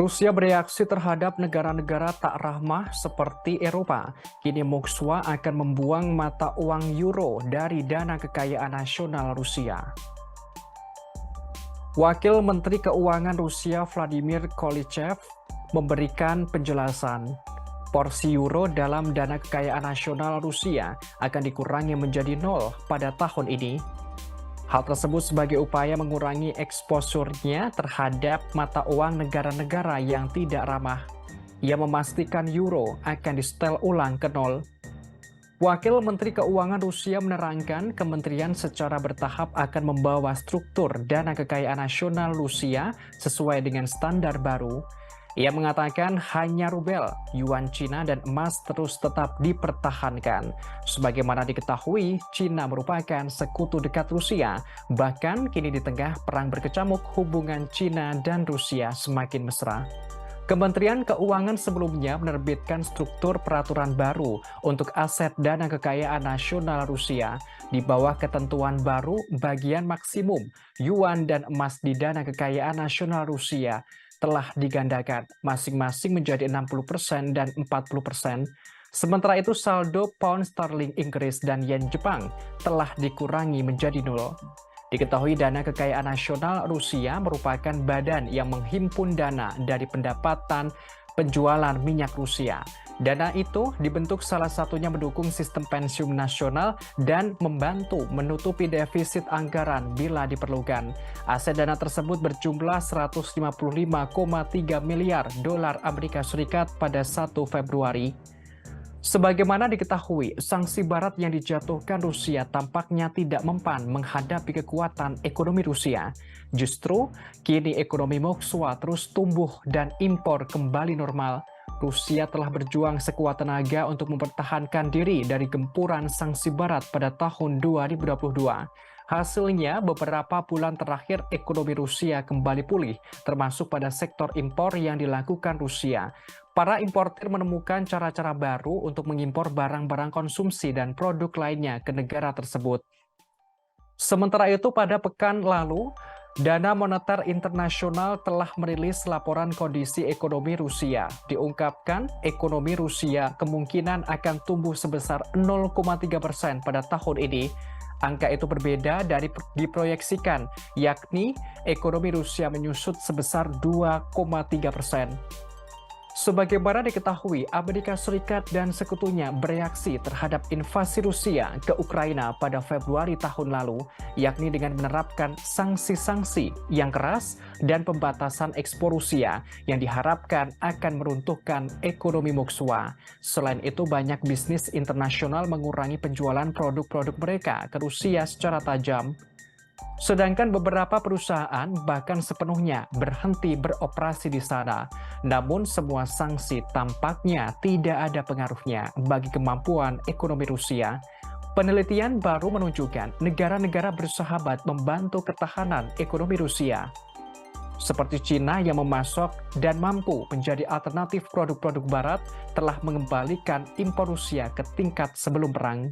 Rusia bereaksi terhadap negara-negara tak ramah seperti Eropa. Kini Moskwa akan membuang mata uang euro dari dana kekayaan nasional Rusia. Wakil Menteri Keuangan Rusia Vladimir Kolychev memberikan penjelasan. Porsi euro dalam dana kekayaan nasional Rusia akan dikurangi menjadi nol pada tahun ini. Hal tersebut sebagai upaya mengurangi eksposurnya terhadap mata uang negara-negara yang tidak ramah. Ia memastikan euro akan disetel ulang ke nol. Wakil Menteri Keuangan Rusia menerangkan kementerian secara bertahap akan membawa struktur dana kekayaan nasional Rusia sesuai dengan standar baru. Ia mengatakan hanya rubel, yuan Cina, dan emas terus tetap dipertahankan. Sebagaimana diketahui, Cina merupakan sekutu dekat Rusia. Bahkan kini di tengah perang berkecamuk, hubungan Cina dan Rusia semakin mesra. Kementerian Keuangan sebelumnya menerbitkan struktur peraturan baru untuk aset dana kekayaan nasional Rusia. Di bawah ketentuan baru, bagian maksimum yuan dan emas di dana kekayaan nasional Rusia telah digandakan, masing-masing menjadi 60% dan 40%. Sementara itu saldo pound sterling Inggris dan yen Jepang telah dikurangi menjadi nol. Diketahui dana kekayaan nasional Rusia merupakan badan yang menghimpun dana dari pendapatan penjualan minyak Rusia. Dana itu dibentuk salah satunya mendukung sistem pensiun nasional dan membantu menutupi defisit anggaran bila diperlukan. Aset dana tersebut berjumlah 155,3 miliar dolar Amerika Serikat pada 1 Februari. Sebagaimana diketahui, sanksi barat yang dijatuhkan Rusia tampaknya tidak mempan menghadapi kekuatan ekonomi Rusia. Justru, kini ekonomi Moskwa terus tumbuh dan impor kembali normal. Rusia telah berjuang sekuat tenaga untuk mempertahankan diri dari gempuran sanksi barat pada tahun 2022. Hasilnya, beberapa bulan terakhir ekonomi Rusia kembali pulih, termasuk pada sektor impor yang dilakukan Rusia. Para importir menemukan cara-cara baru untuk mengimpor barang-barang konsumsi dan produk lainnya ke negara tersebut. Sementara itu, pada pekan lalu, Dana Moneter Internasional telah merilis laporan kondisi ekonomi Rusia. Diungkapkan, ekonomi Rusia kemungkinan akan tumbuh sebesar 0,3% pada tahun ini. Angka itu berbeda dari diproyeksikan, yakni ekonomi Rusia menyusut sebesar 2,3%. Sebagaimana diketahui, Amerika Serikat dan sekutunya bereaksi terhadap invasi Rusia ke Ukraina pada Februari tahun lalu, yakni dengan menerapkan sanksi-sanksi yang keras dan pembatasan ekspor Rusia yang diharapkan akan meruntuhkan ekonomi Moskwa. Selain itu, banyak bisnis internasional mengurangi penjualan produk-produk mereka ke Rusia secara tajam. Sedangkan beberapa perusahaan bahkan sepenuhnya berhenti beroperasi di sana. Namun semua sanksi tampaknya tidak ada pengaruhnya bagi kemampuan ekonomi Rusia. Penelitian baru menunjukkan negara-negara bersahabat membantu ketahanan ekonomi Rusia, seperti Cina yang memasok dan mampu menjadi alternatif produk-produk barat, telah mengembalikan impor Rusia ke tingkat sebelum perang.